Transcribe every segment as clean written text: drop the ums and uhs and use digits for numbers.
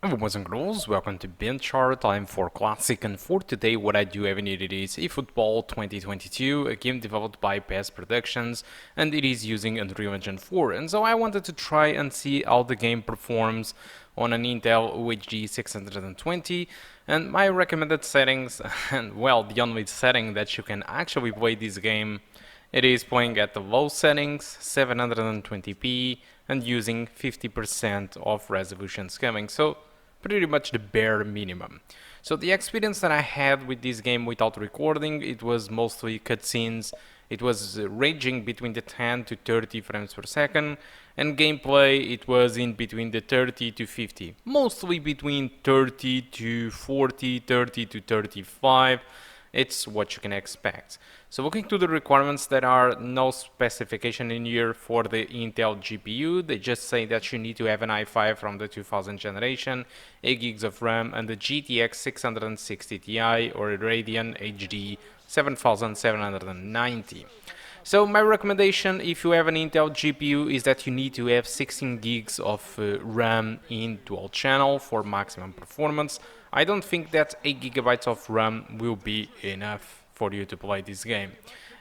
Hello boys and girls, welcome to BenchART. I'm for Classic, and for today what I do have needed is eFootball 2022, a game developed by Past Productions, and it is using Unreal Engine 4. And so I wanted to try and see how the game performs on an Intel UHD 620, and my recommended settings, and well, the only setting that you can actually play this game, it is playing at the low settings, 720p, and using 50% of resolution scaling. So pretty much the bare minimum. So the experience that I had with this game without recording, it was mostly cutscenes. It was ranging between the 10 to 30 frames per second, and gameplay it was in between the 30 to 50, mostly between 30 to 40, 30 to 35. It's what you can expect. So looking to the requirements, there are no specification in here for the Intel GPU. They just say that you need to have an i5 from the 2000 generation, 8 gigs of RAM, and the GTX 660 Ti or a Radeon HD 7790. So my recommendation, if you have an Intel GPU, is that you need to have 16 gigs of RAM in dual channel for maximum performance. I don't think that 8 gigabytes of RAM will be enough for you to play this game.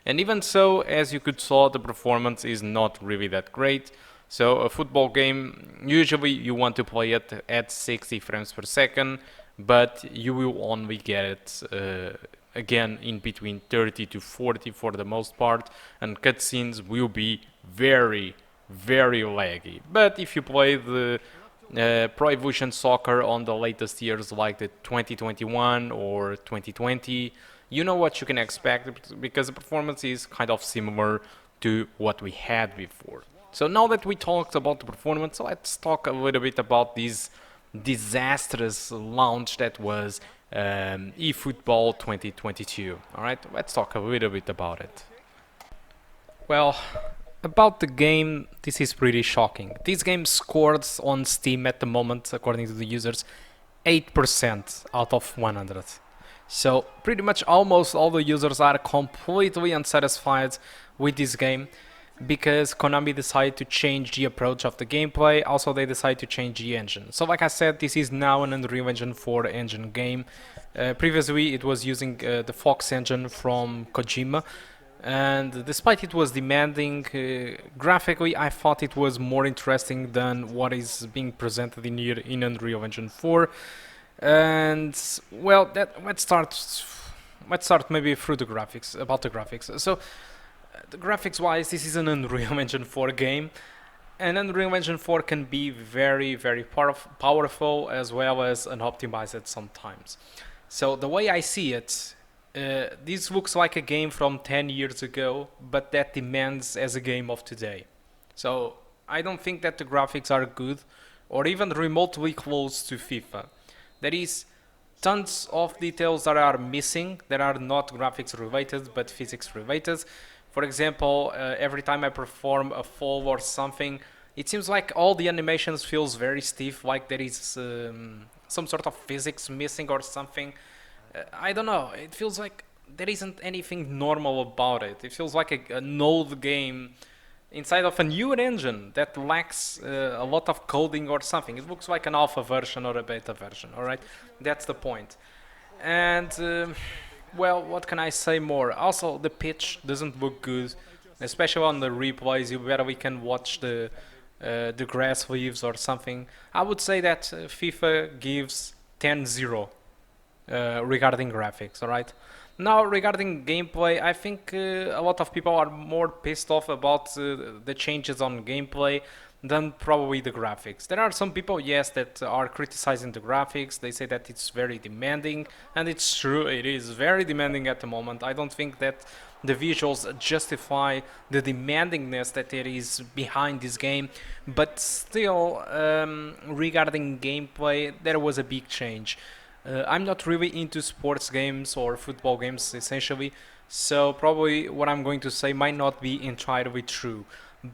And even so, as you could saw, the performance is not really that great. So a football game, usually you want to play it at 60 frames per second, but you will only get it again in between 30 to 40 for the most part, and cutscenes will be very laggy. But if you play the Pro Evolution Soccer on the latest years like the 2021 or 2020, you know what you can expect because the performance is kind of similar to what we had before. So now that we talked about the performance, let's talk a little bit about this disastrous launch that was eFootball 2022. Alright, let's talk a little bit about it. Well, about the game, this is pretty shocking. This game scored on Steam at the moment, according to the users, 8% out of 100. So pretty much almost all the users are completely unsatisfied with this game because Konami decided to change the approach of the gameplay. Also, they decided to change the engine. So like I said, this is now an Unreal Engine 4 engine game. Previously, it was using the Fox engine from Kojima. And despite it was demanding, graphically I thought it was more interesting than what is being presented in here in Unreal Engine 4. And well, let's start maybe through the graphics, about the graphics. So the graphics wise, this is an Unreal Engine 4 game, and Unreal Engine 4 can be very powerful as well as unoptimized at sometimes. So the way I see it, this looks like a game from 10 years ago, but that demands as a game of today. So I don't think that the graphics are good or even remotely close to FIFA. There is tons of details that are missing that are not graphics related but physics related. For example, every time I perform a fall or something, it seems like all the animations feels very stiff, like there is some sort of physics missing or something. I don't know. It feels like there isn't anything normal about it. It feels like an old game inside of a new engine that lacks a lot of coding or something. It looks like an alpha version or a beta version. All right, that's the point. And well, what can I say more? Also, the pitch doesn't look good, especially on the replays. You barely can watch the grass leaves or something. I would say that FIFA gives 10-0 regarding graphics. All right. Now, regarding gameplay, I think a lot of people are more pissed off about the changes on gameplay than probably the graphics. There are some people, yes, that are criticizing the graphics. They say that it's very demanding, and it's true, it is very demanding at the moment. I don't think that the visuals justify the demandingness that there is behind this game, but still, regarding gameplay, there was a big change. I'm not really into sports games or football games essentially, so probably what I'm going to say might not be entirely true.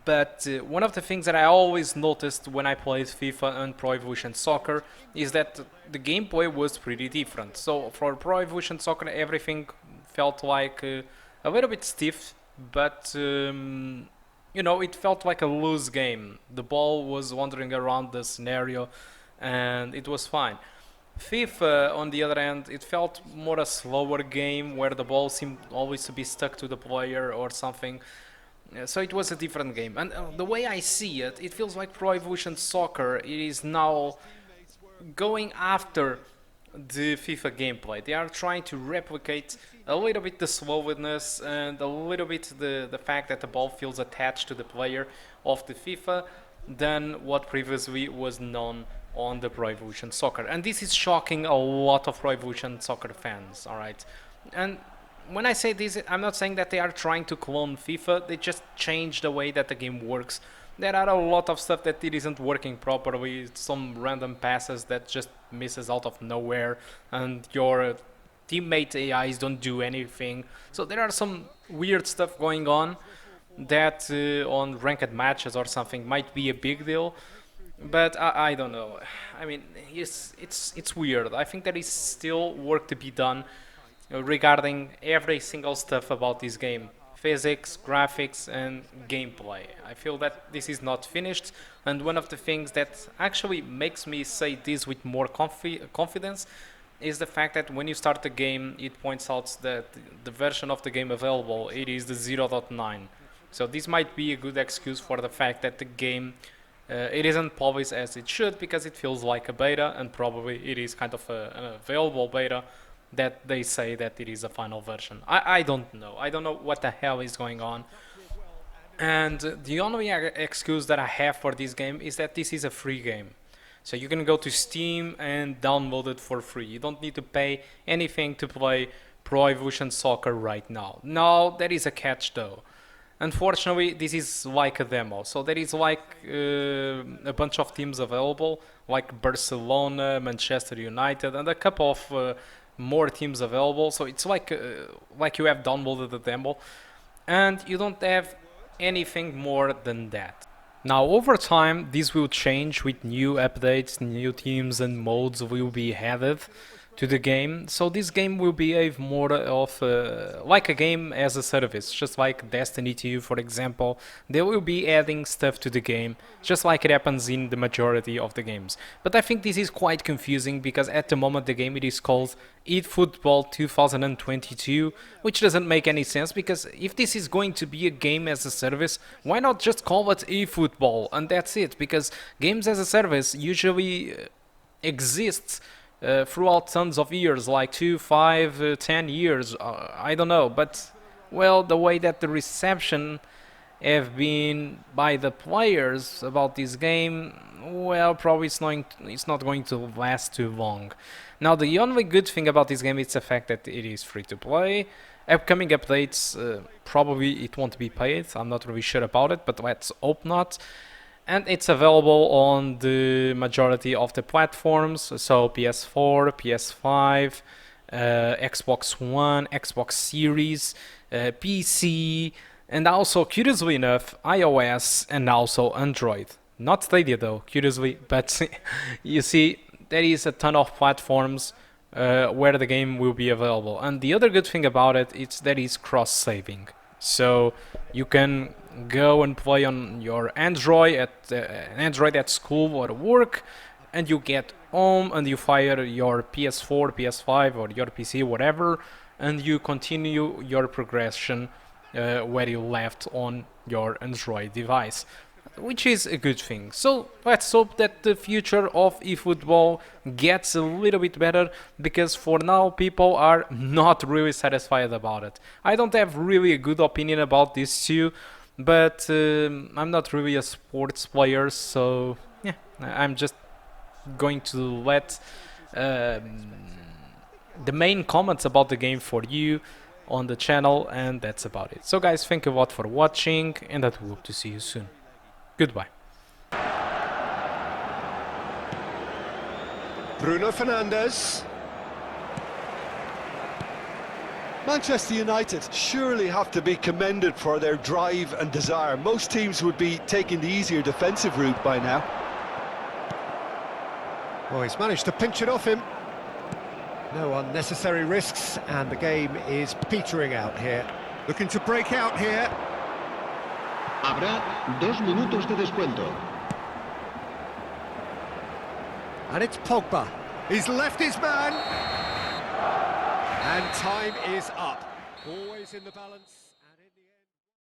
But one of the things that I always noticed when I played FIFA and Pro Evolution Soccer is that the gameplay was pretty different. So for Pro Evolution Soccer, everything felt like a little bit stiff, but it felt like a loose game. The ball was wandering around the scenario. and it was fine. FIFA, on the other hand, it felt more a slower game where the ball seemed always to be stuck to the player or something. So it was a different game. And the way I see it, it feels like Pro Evolution Soccer it is now going after the FIFA gameplay. They are trying to replicate a little bit the slowness and a little bit the fact that the ball feels attached to the player of the FIFA than what previously was known on the Pro Evolution Soccer. And this is shocking a lot of Pro Evolution Soccer fans, alright? And when I say this, I'm not saying that they are trying to clone FIFA, they just change the way that the game works. There are a lot of stuff that it isn't working properly, some random passes that just misses out of nowhere, and your teammate AIs don't do anything. So there are some weird stuff going on that on ranked matches or something might be a big deal, but I don't know. I mean, it's weird. I think there is still work to be done regarding every single stuff about this game. Physics, graphics, and gameplay. I feel that this is not finished, and one of the things that actually makes me say this with more confidence is the fact that when you start the game, it points out that the version of the game available, it is the 0.9. So this might be a good excuse for the fact that the game it isn't polished as it should, because it feels like a beta, and probably it is kind of an available beta that they say that it is a final version. I don't know. I don't know what the hell is going on. And the only excuse that I have for this game is that this is a free game. So you can go to Steam and download it for free. You don't need to pay anything to play Pro Evolution Soccer right now. Now, there is a catch though. Unfortunately, this is like a demo. So there is like a bunch of teams available, like Barcelona, Manchester United, and a couple of more teams available. So it's like you have downloaded the demo, and you don't have anything more than that. Now, over time, this will change with new updates, new teams and modes will be added to the game. So this game will behave more of like a game as a service, just like Destiny 2, for example. They will be adding stuff to the game, just like it happens in the majority of the games. But I think this is quite confusing because at the moment the game it is called eFootball 2022, which doesn't make any sense, because if this is going to be a game as a service, why not just call it eFootball and that's it? Because games as a service usually exists throughout tons of years, like 2, 5, 10 years, I don't know, but well, the way that the reception have been by the players about this game, well, probably it's not going to last too long. Now, the only good thing about this game is the fact that it is free to play. Upcoming updates, probably it won't be paid, I'm not really sure about it, but let's hope not. And it's available on the majority of the platforms, so PS4, PS5, Xbox One, Xbox Series, PC, and also, curiously enough, iOS and also Android. Not Stadia though, curiously, but you see, there is a ton of platforms where the game will be available. And the other good thing about it is that it's cross-saving. So you can go and play on your Android at school or work, and you get home and you fire your PS4, PS5 or your PC, whatever, and you continue your progression where you left on your Android device, which is a good thing. So let's hope that the future of eFootball gets a little bit better, because for now people are not really satisfied about it. I don't have really a good opinion about this too, but I'm not really a sports player, so yeah, I'm just going to let the main comments about the game for you on the channel, and that's about it. So guys, thank you a lot for watching, and I hope to see you soon. Goodbye. Bruno Fernandes. Manchester United surely have to be commended for their drive and desire. Most teams would be taking the easier defensive route by now. Well, he's managed to pinch it off him. No unnecessary risks, and the game is petering out here. Looking to break out here. Habrá 2 minutos de descuento. And it's Pogba. He's left his man. And time is up. Always in the balance.